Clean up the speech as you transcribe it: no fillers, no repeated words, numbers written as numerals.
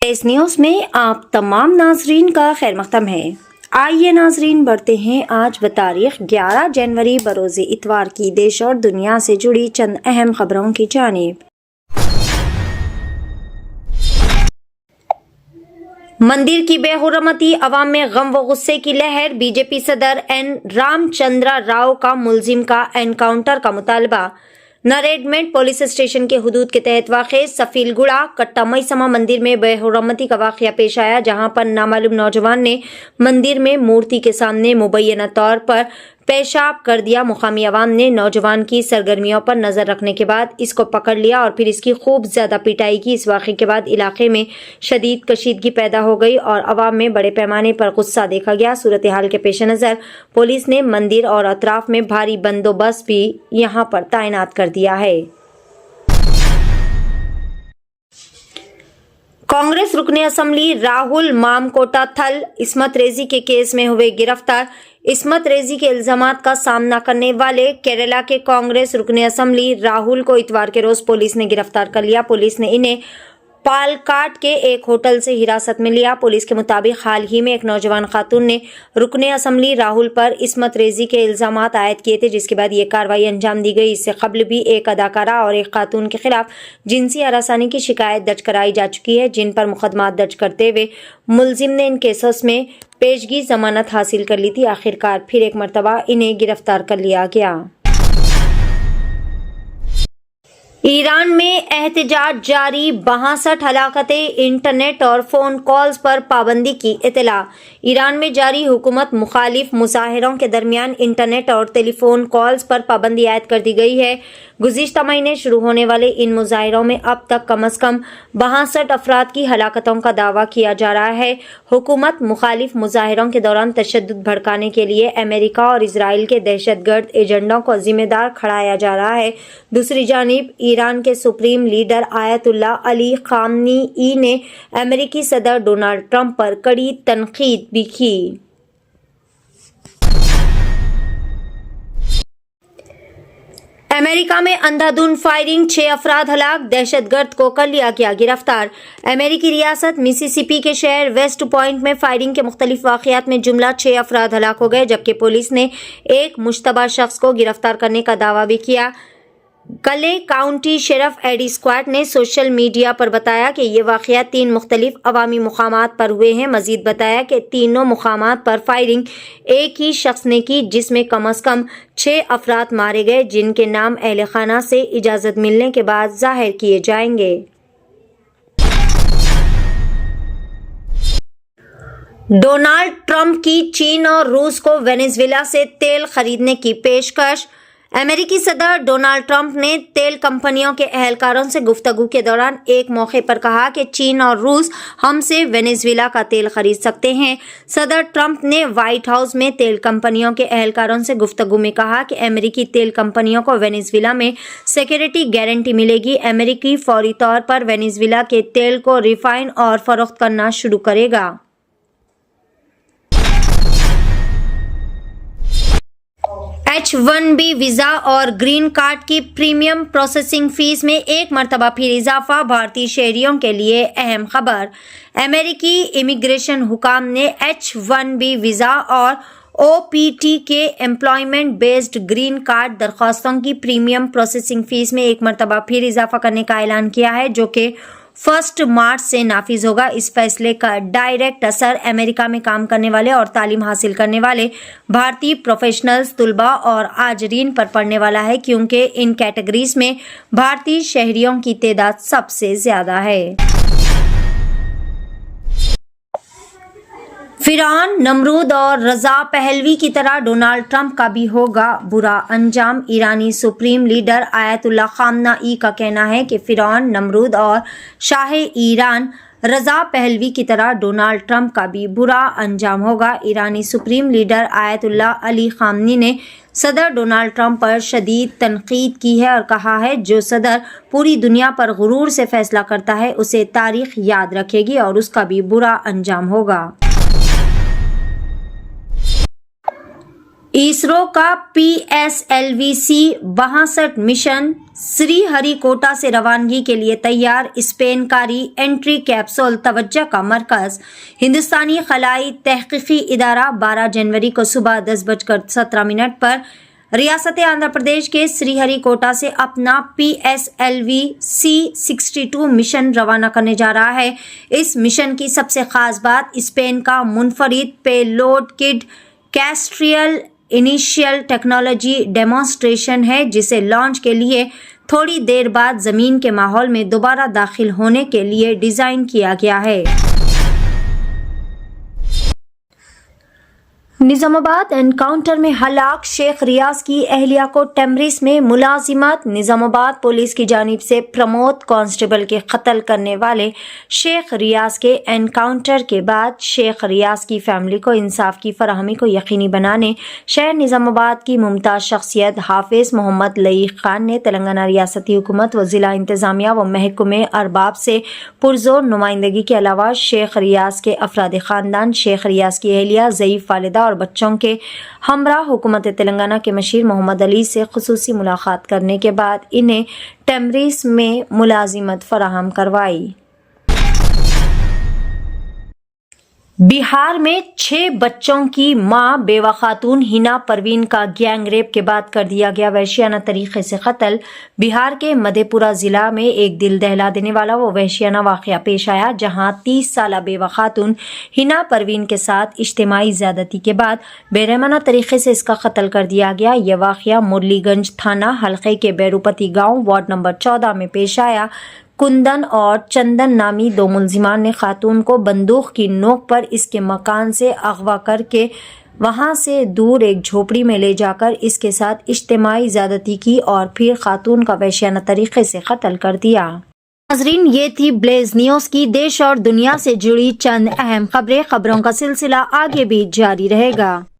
इस न्यूज़ में आप तमाम नाजरीन का खैर मक़दम है। आइए नाजरीन बढ़ते हैं आज बतारीख 11 जनवरी बरोज़ इतवार की देश और दुनिया से जुड़ी चंद अहम खबरों की जानिब। मंदिर की बेहुरमती, अवाम में गम व गुस्से की लहर। बीजेपी सदर एन रामचंद्र राव का मुलजिम का एनकाउंटर का मुतालबा। नरेडमेंट पुलिस स्टेशन के हुदूद के तहत वाक़े सफीलगुड़ा कट्टा मईसमा मंदिर में बेहुरमती का वाक़या पेश आया, जहां पर नामालूम नौजवान ने मंदिर में मूर्ति के सामने मुबैना तौर पर पेशाब कर दिया। मुकामी अवाम ने नौजवान की सरगर्मियों पर नजर रखने के बाद इसको पकड़ लिया और फिर इसकी खूब ज्यादा पिटाई की। इस वाक़े के बाद इलाके में शदीद कशीदगी पैदा हो गई और अवाम में बड़े पैमाने पर गुस्सा देखा गया। सूरत हाल के पेश नज़र पुलिस ने मंदिर और अतराफ में भारी बंदोबस्त भी यहाँ पर तैनात कर दिया है। कांग्रेस रुकने असम्बली राहुल मामकोटा थल इस्मत रेजी के केस में हुए गिरफ्तार। इस्मत रेजी के इल्जामात का सामना करने वाले केरला के कांग्रेस रुकने असम्बली राहुल को इतवार के रोज पुलिस ने गिरफ्तार कर लिया। पुलिस ने इन्हें पालकाड के एक होटल से हिरासत में लिया। पुलिस के मुताबिक हाल ही में एक नौजवान खातून ने रुकने असम्बली राहुल पर इस्मत रेजी के इल्जामात आयद किए थे, जिसके बाद ये कार्रवाई अंजाम दी गई। इससे कबल भी एक अदाकारा और एक खातून के खिलाफ जिनसी हरासानी की शिकायत दर्ज कराई जा चुकी है, जिन पर मुकदमा दर्ज करते हुए मुलजिम ने इन केसों में पेशगी जमानत हासिल कर ली थी। आखिरकार फिर एक मरतबा इन्हें गिरफ्तार कर लिया गया। ईरान में एहतजाज जारी। 62 हलाकतें, इंटरनेट और फोन कॉल्स पर पाबंदी की इत्तला। ईरान में जारी हुकूमत मुखालिफ मुजाहिरों के दरमियान इंटरनेट और टेलीफोन कॉल्स पर पाबंदी आयद कर दी गई है। गुज़िश्ता महीने शुरू होने वाले इन मुजाहिरों में अब तक कम अज़ कम 62 अफराद की हलाकतों का दावा किया जा रहा है। हुकूमत मुखालिफ मुजाहिरों के दौरान तशद्दुद भड़काने के लिए अमेरिका और इजराइल के दहशतगर्द एजेंडों को जिम्मेदार ठहराया जा रहा है। दूसरी जानिब ईरान के supreme leader Ayatollah Ali Khamenei ने अमेरिकी सदर डोनाल्ड ट्रंप पर कड़ी तनकीद भी की। अमेरिका में अंधाधुंध फायरिंग, 6 अफराद हलाक, दहशतगर्द को कर लिया गया गिरफ्तार। अमेरिकी रियासत मिसिसिपी के शहर वेस्ट पॉइंट में फायरिंग के मुख्तलिफ वाक़यात में जुमला 6 अफराद हलाक हो गए, जबकि पुलिस ने एक मुश्तबा शख्स को गिरफ्तार करने का दावा भी किया। कले काउंटी शेरिफ एडी स्क्वाड ने सोशल मीडिया पर बताया कि ये वाक़या 3 मुख्तलिफ अवामी मुकामात पर हुए हैं। मजीद बताया कि तीनों मुकामात पर फायरिंग एक ही शख्स ने की, जिसमें कम अज़ कम 6 अफराद मारे गए, जिनके नाम अहले खाना से इजाज़त मिलने के बाद जाहिर किए जाएंगे। डोनाल्ड ट्रंप की चीन और रूस को वेनेजुएला से तेल खरीदने की पेशकश। अमेरिकी सदर डोनाल्ड ट्रंप ने तेल कंपनियों के अहलकारों से गुफ्तगू के दौरान एक मौके पर कहा कि चीन और रूस हमसे वेनेजुएला का तेल खरीद सकते हैं। सदर ट्रंप ने व्हाइट हाउस में तेल कंपनियों के अहलकारों से गुफ्तगू में कहा कि अमेरिकी तेल कंपनियों को वेनेजुएला में सिक्योरिटी गारंटी मिलेगी। अमेरिकी फौरी तौर पर वेनेजुएला के तेल को रिफाइन और फरोख्त करना शुरू करेगा। H-1B वीज़ा और ग्रीन कार्ड की प्रीमियम प्रोसेसिंग फीस में एक मरतबा फिर इजाफा। भारतीय शहरियों के लिए अहम खबर। अमेरिकी इमिग्रेशन हुकाम ने H-1B वीज़ा और OPT के एम्प्लॉयमेंट बेस्ड ग्रीन कार्ड दरख्वास्तों की प्रीमियम प्रोसेसिंग फीस में एक मरतबा फिर इजाफा करने का ऐलान किया है, जो कि 1 मार्च से नाफिज होगा। इस फैसले का डायरेक्ट असर अमेरिका में काम करने वाले और तालीम हासिल करने वाले भारतीय प्रोफेशनल्स, तुलबा और आजरीन पर पड़ने वाला है, क्योंकि इन कैटेगरीज में भारतीय शहरियों की तादाद सबसे ज्यादा है। फिरौन, नमरूद और रजा पहलवी की तरह डोनाल्ड ट्रंप का भी होगा बुरा अंजाम। ईरानी सुप्रीम लीडर आयतुल्ला खामनाई का कहना है कि फिरौन, नमरूद और शाह ईरान रजा पहलवी की तरह डोनाल्ड ट्रंप का भी बुरा अंजाम होगा। ईरानी supreme leader Ayatollah Ali Khamenei ने सदर डोनाल्ड ट्रंप पर शदीद तनकीद की है और कहा है, जो सदर पूरी दुनिया पर गुरूर से फैसला करता है उसे तारीख याद रखेगी और उसका भी बुरा अंजाम होगा। इसरो का PSLV-C 62 मिशन श्री हरिकोटा से रवानगी के लिए तैयार। स्पेनकारी एंट्री कैप्सूल तवज्जो का मरकज। हिंदुस्तानी खलाई तहकीकी इदारा 12 जनवरी को सुबह 10:17 पर रियासत आंध्र प्रदेश के श्रीहरिकोटा से अपना PSLV-C 62 मिशन रवाना करने जा रहा है। इस मिशन की सबसे खास बात स्पेन का मुनफरिद payload kit Kestrel initial technology demonstration है, जिसे लॉन्च के लिए थोड़ी देर बाद जमीन के माहौल में दोबारा दाखिल होने के लिए डिजाइन किया गया है। निजामाबाद एनकाउंटर में हलाक शेख रियाज की अहलिया को टेमरिस में मुलाजिमत। निजामाबाद पुलिस की जानिब से प्रमोद कांस्टेबल के कत्ल करने वाले शेख रियाज के एनकाउंटर के बाद शेख रियाज की फैमिली को इंसाफ की फराहमी को यकीनी बनाने शहर निजामाबाद की मुमताज शख्सियत हाफिज मोहम्मद लईक खान ने तेलंगाना रियासती हुकूमत व जिला इंतजामिया व महकमे अरबाब से पुरजोर नुमाइंदगी के अलावा शेख रियाज के अफराद खानदान, शेख रियाज की अहलिया, ज़ईफ वालिदा और बच्चों के हमरा हुकूमत तेलंगाना के मशीर मोहम्मद अली से खुसूसी मुलाकात करने के बाद इन्हें टेमरिस में मुलाजिमत फराहम करवाई। बिहार में 6 बच्चों की मां बेवा खातून हिना परवीन का गैंग रेप के बाद कर दिया गया वहशियाना तरीके से कत्ल। बिहार के मधेपुरा जिला में एक दिल दहला देने वाला वो वहशियाना वाकया पेश आया, जहां 30 साला बेवा खातून हिना परवीन के साथ इज्तिमाई ज्यादती के बाद बेरहमाना तरीके से इसका कत्ल कर दिया गया। यह वाकया मुरलीगंज थाना हल्के के बैरूपति गांव वार्ड नंबर 14 में पेश आया। कुंदन और चंदन नामी 2 मुलजिमान ने खातून को बंदूक की नोक पर इसके मकान से अगवा करके वहां से दूर एक झोपड़ी में ले जाकर इसके साथ इज्तिमाई ज्यादती की और फिर खातून का वहशियाना तरीके से कत्ल कर दिया। नाज़रीन, ये थी ब्लेज न्यूज की देश और दुनिया से जुड़ी चंद अहम खबरें। खबरों का सिलसिला आगे भी जारी रहेगा।